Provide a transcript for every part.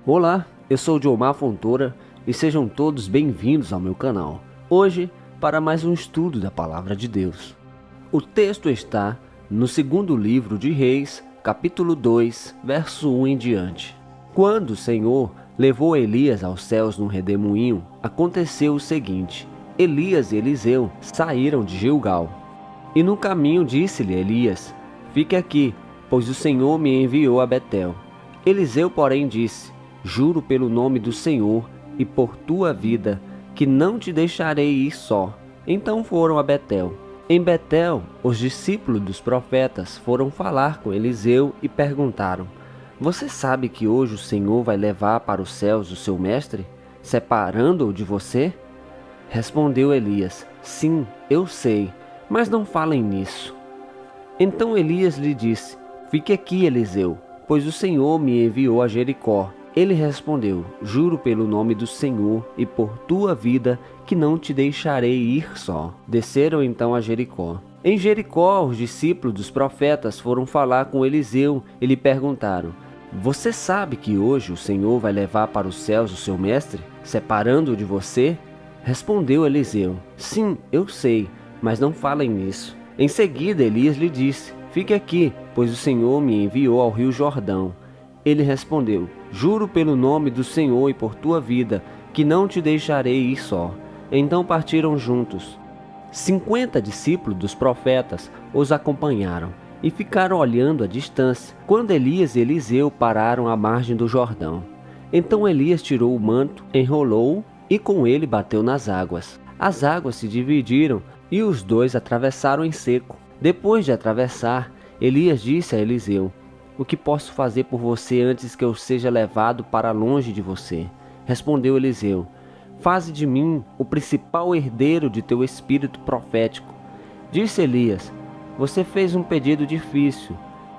Olá, eu sou o Diomar Fontoura e sejam todos bem-vindos ao meu canal. Hoje, para mais um estudo da Palavra de Deus. O texto está no segundo livro de Reis, capítulo 2, verso 1 em diante. Quando o Senhor levou Elias aos céus num redemoinho, aconteceu o seguinte: Elias e Eliseu saíram de Gilgal. E no caminho disse-lhe Elias: Fique aqui, pois o Senhor me enviou a Betel. Eliseu, porém, disse: Juro pelo nome do Senhor e por tua vida, que não te deixarei ir só. Então foram a Betel. Em Betel, os discípulos dos profetas foram falar com Eliseu e perguntaram: Você sabe que hoje o Senhor vai levar para os céus o seu mestre, separando-o de você? Respondeu Elias: Sim, eu sei, mas não falem nisso. Então Elias lhe disse: Fique aqui, Eliseu, pois o Senhor me enviou a Jericó. Ele respondeu: Juro pelo nome do Senhor e por tua vida, que não te deixarei ir só. Desceram então a Jericó. Em Jericó, os discípulos dos profetas foram falar com Eliseu e lhe perguntaram: Você sabe que hoje o Senhor vai levar para os céus o seu mestre, separando-o de você? Respondeu Eliseu: Sim, eu sei, mas não falem nisso. Em seguida, Elias lhe disse: Fique aqui, pois o Senhor me enviou ao rio Jordão. Ele respondeu: Juro pelo nome do Senhor e por tua vida, que não te deixarei ir só. Então partiram juntos. 50 discípulos dos profetas os acompanharam e ficaram olhando à distância, quando Elias e Eliseu pararam à margem do Jordão. Então Elias tirou o manto, enrolou-o e com ele bateu nas águas. As águas se dividiram e os dois atravessaram em seco. Depois de atravessar, Elias disse a Eliseu: O que posso fazer por você antes que eu seja levado para longe de você? Respondeu Eliseu: Faze de mim o principal herdeiro de teu espírito profético. Disse Elias: Você fez um pedido difícil,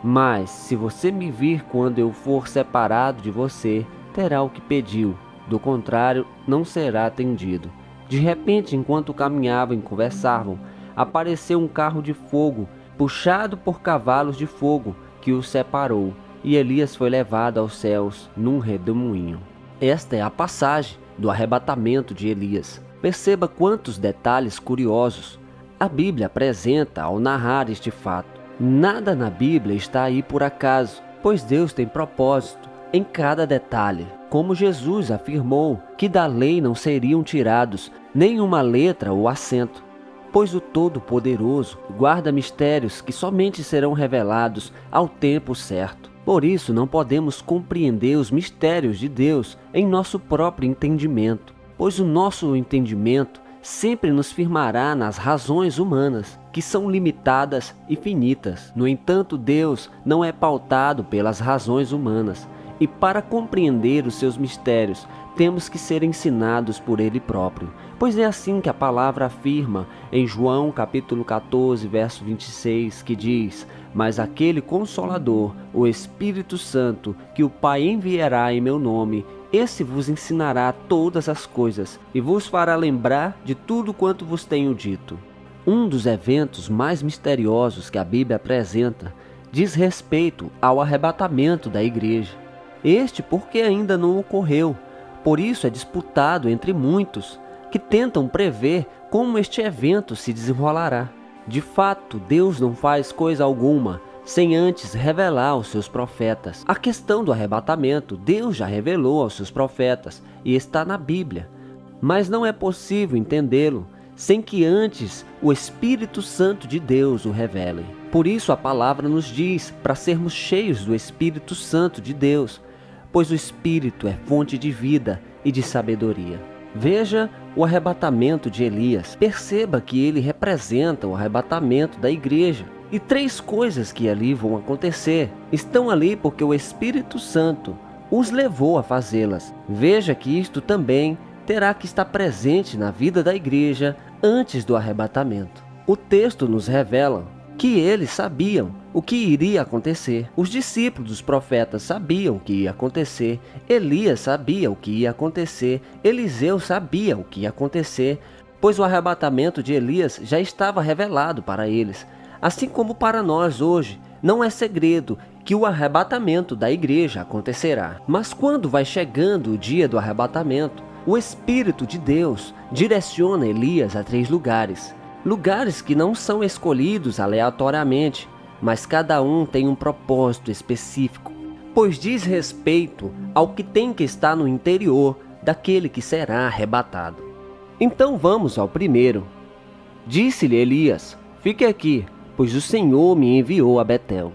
mas se você me vir quando eu for separado de você, terá o que pediu. Do contrário, não será atendido. De repente, enquanto caminhavam e conversavam, apareceu um carro de fogo, puxado por cavalos de fogo, que o separou, e Elias foi levado aos céus num redemoinho. Esta é a passagem do arrebatamento de Elias. Perceba quantos detalhes curiosos a Bíblia apresenta ao narrar este fato. Nada na Bíblia está aí por acaso, pois Deus tem propósito em cada detalhe. Como Jesus afirmou que da lei não seriam tirados nenhuma letra ou acento, pois o Todo-Poderoso guarda mistérios que somente serão revelados ao tempo certo. Por isso, não podemos compreender os mistérios de Deus em nosso próprio entendimento, pois o nosso entendimento sempre nos firmará nas razões humanas, que são limitadas e finitas. No entanto, Deus não é pautado pelas razões humanas, e para compreender os seus mistérios, temos que ser ensinados por Ele próprio, pois é assim que a palavra afirma em João capítulo 14, verso 26, que diz: Mas aquele Consolador, o Espírito Santo, que o Pai enviará em meu nome, esse vos ensinará todas as coisas e vos fará lembrar de tudo quanto vos tenho dito. Um dos eventos mais misteriosos que a Bíblia apresenta diz respeito ao arrebatamento da igreja. Este porque ainda não ocorreu, por isso é disputado entre muitos que tentam prever como este evento se desenrolará. De fato, Deus não faz coisa alguma sem antes revelar aos seus profetas. A questão do arrebatamento, Deus já revelou aos seus profetas e está na Bíblia, mas não é possível entendê-lo sem que antes o Espírito Santo de Deus o revele. Por isso a palavra nos diz para sermos cheios do Espírito Santo de Deus, pois o Espírito é fonte de vida e de sabedoria. Veja o arrebatamento de Elias. Perceba que ele representa o arrebatamento da igreja. E 3 coisas que ali vão acontecer estão ali porque o Espírito Santo os levou a fazê-las. Veja que isto também terá que estar presente na vida da igreja antes do arrebatamento. O texto nos revela que eles sabiam o que iria acontecer. Os discípulos dos profetas sabiam o que ia acontecer. Elias sabia o que ia acontecer. Eliseu sabia o que ia acontecer, pois o arrebatamento de Elias já estava revelado para eles. Assim como para nós hoje, não é segredo que o arrebatamento da igreja acontecerá. Mas quando vai chegando o dia do arrebatamento, o Espírito de Deus direciona Elias a 3 lugares. Lugares que não são escolhidos aleatoriamente, mas cada um tem um propósito específico, pois diz respeito ao que tem que estar no interior daquele que será arrebatado. Então vamos ao primeiro. Disse-lhe Elias: fique aqui, pois o Senhor me enviou a Betel.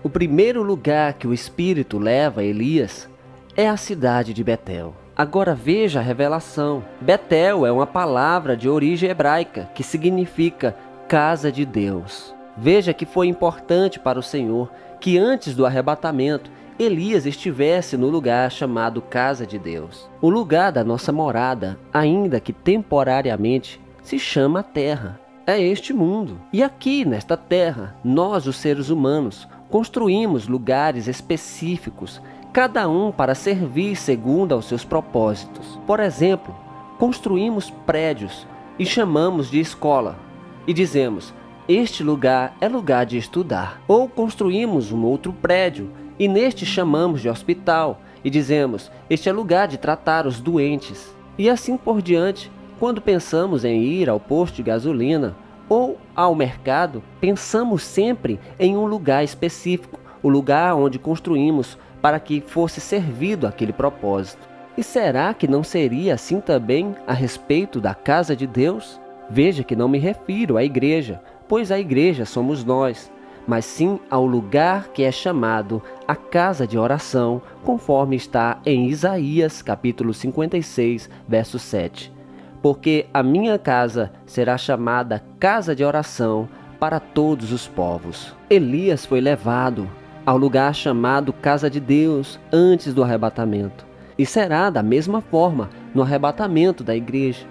O primeiro lugar que o Espírito leva Elias é a cidade de Betel. Agora veja a revelação. Betel é uma palavra de origem hebraica que significa casa de Deus. Veja que foi importante para o Senhor que antes do arrebatamento Elias estivesse no lugar chamado casa de Deus. O lugar da nossa morada, ainda que temporariamente, se chama terra. É este mundo. E aqui, nesta terra, nós, os seres humanos, construímos lugares específicos, cada um para servir segundo aos seus propósitos. Por exemplo, construímos prédios e chamamos de escola e dizemos: este lugar é lugar de estudar. Ou construímos um outro prédio e neste chamamos de hospital e dizemos: este é lugar de tratar os doentes. E assim por diante. Quando pensamos em ir ao posto de gasolina ou ao mercado, pensamos sempre em um lugar específico, o lugar onde construímos para que fosse servido aquele propósito. E será que não seria assim também a respeito da casa de Deus? Veja que não me refiro à igreja, pois a igreja somos nós, mas sim ao lugar que é chamado a casa de oração, conforme está em Isaías capítulo 56, verso 7. Porque a minha casa será chamada casa de oração para todos os povos. Elias foi levado ao lugar chamado casa de Deus antes do arrebatamento. E será da mesma forma no arrebatamento da igreja.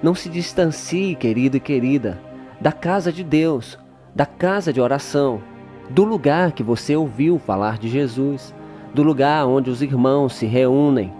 Não se distancie, querido e querida, da casa de Deus, da casa de oração, do lugar que você ouviu falar de Jesus, do lugar onde os irmãos se reúnem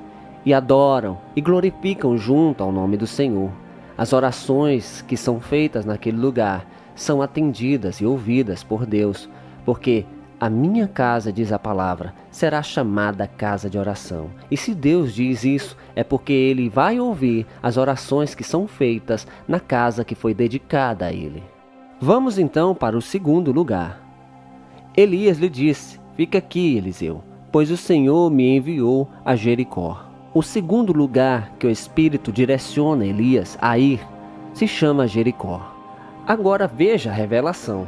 e adoram e glorificam junto ao nome do Senhor. As orações que são feitas naquele lugar são atendidas e ouvidas por Deus, porque a minha casa, diz a palavra, será chamada casa de oração. E se Deus diz isso, é porque Ele vai ouvir as orações que são feitas na casa que foi dedicada a Ele. Vamos então para o segundo lugar. Elias lhe disse: fica aqui, Eliseu, pois o Senhor me enviou a Jericó. O segundo lugar que o Espírito direciona Elias a ir se chama Jericó. Agora veja a revelação.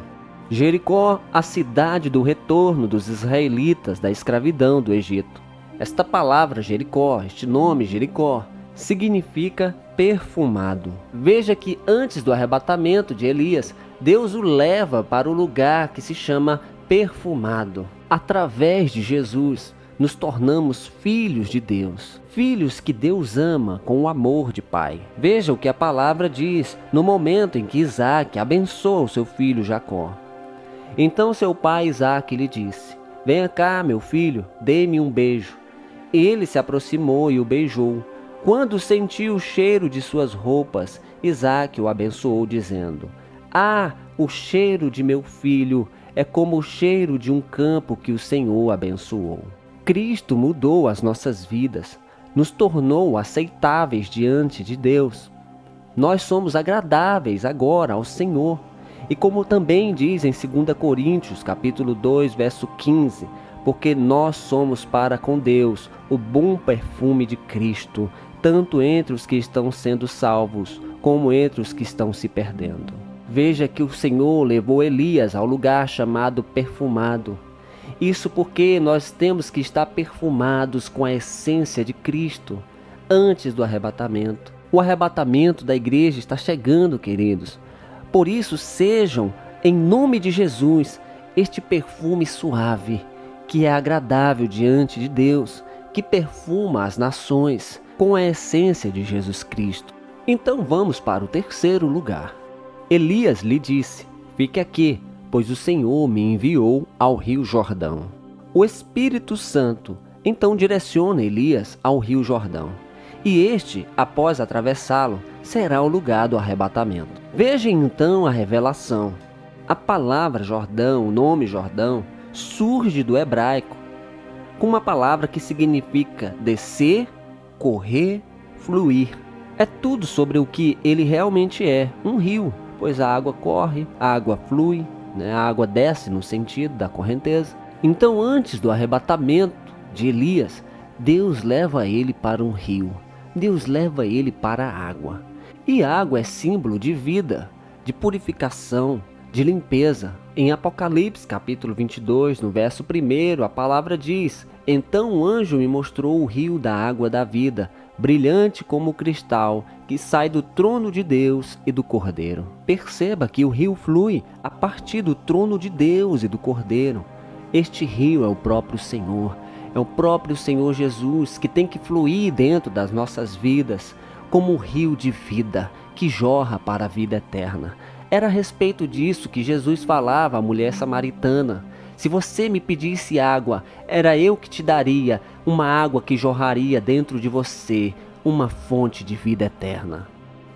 Jericó, a cidade do retorno dos israelitas da escravidão do Egito. Esta palavra Jericó, este nome Jericó, significa perfumado. Veja que antes do arrebatamento de Elias, Deus o leva para o lugar que se chama perfumado. Através de Jesus, nos tornamos filhos de Deus, filhos que Deus ama com o amor de pai. Veja o que a palavra diz no momento em que Isaac abençoa o seu filho Jacó. Então seu pai Isaac lhe disse: venha cá, meu filho, dê-me um beijo. Ele se aproximou e o beijou. Quando sentiu o cheiro de suas roupas, Isaac o abençoou, dizendo: ah, o cheiro de meu filho é como o cheiro de um campo que o Senhor abençoou. Cristo mudou as nossas vidas, nos tornou aceitáveis diante de Deus. Nós somos agradáveis agora ao Senhor. E como também diz em 2 Coríntios, capítulo 2, verso 15, porque nós somos para com Deus o bom perfume de Cristo, tanto entre os que estão sendo salvos, como entre os que estão se perdendo. Veja que o Senhor levou Elias ao lugar chamado perfumado. Isso porque nós temos que estar perfumados com a essência de Cristo antes do arrebatamento. O arrebatamento da igreja está chegando, queridos. Por isso, sejam, em nome de Jesus, este perfume suave, que é agradável diante de Deus, que perfuma as nações com a essência de Jesus Cristo. Então vamos para o terceiro lugar. Elias lhe disse: fique aqui, pois o Senhor me enviou ao rio Jordão. O Espírito Santo então direciona Elias ao rio Jordão. E este, após atravessá-lo, será o lugar do arrebatamento. Veja então a revelação. A palavra Jordão, o nome Jordão, surge do hebraico, com uma palavra que significa descer, correr, fluir. É tudo sobre o que ele realmente é, um rio, pois a água corre, a água flui, a água desce no sentido da correnteza. Então, antes do arrebatamento de Elias, Deus leva ele para um rio, Deus leva ele para a água. E a água é símbolo de vida, de purificação, de limpeza. Em Apocalipse capítulo 22, no verso 1, a palavra diz: então o anjo me mostrou o rio da água da vida, brilhante como cristal, que sai do trono de Deus e do Cordeiro. Perceba que o rio flui a partir do trono de Deus e do Cordeiro. Este rio é o próprio Senhor, é o próprio Senhor Jesus que tem que fluir dentro das nossas vidas, como um rio de vida que jorra para a vida eterna. Era a respeito disso que Jesus falava à mulher samaritana: se você me pedisse água, era eu que te daria, uma água que jorraria dentro de você, uma fonte de vida eterna.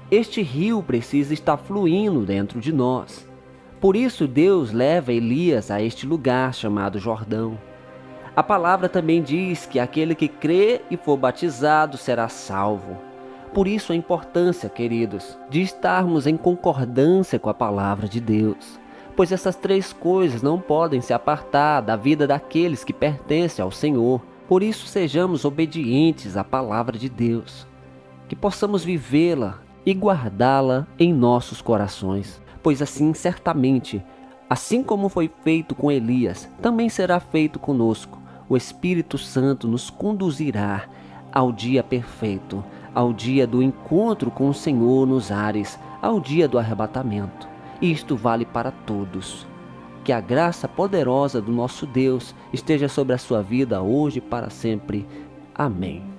Este rio precisa estar fluindo dentro de nós. Por isso Deus leva Elias a este lugar chamado Jordão. A palavra também diz que aquele que crê e for batizado será salvo. Por isso a importância, queridos, de estarmos em concordância com a palavra de Deus, pois essas três coisas não podem se apartar da vida daqueles que pertencem ao Senhor. Por isso sejamos obedientes à palavra de Deus, que possamos vivê-la e guardá-la em nossos corações, pois assim certamente, assim como foi feito com Elias, também será feito conosco. O Espírito Santo nos conduzirá ao dia perfeito, ao dia do encontro com o Senhor nos ares, ao dia do arrebatamento. Isto vale para todos. Que a graça poderosa do nosso Deus esteja sobre a sua vida hoje e para sempre. Amém.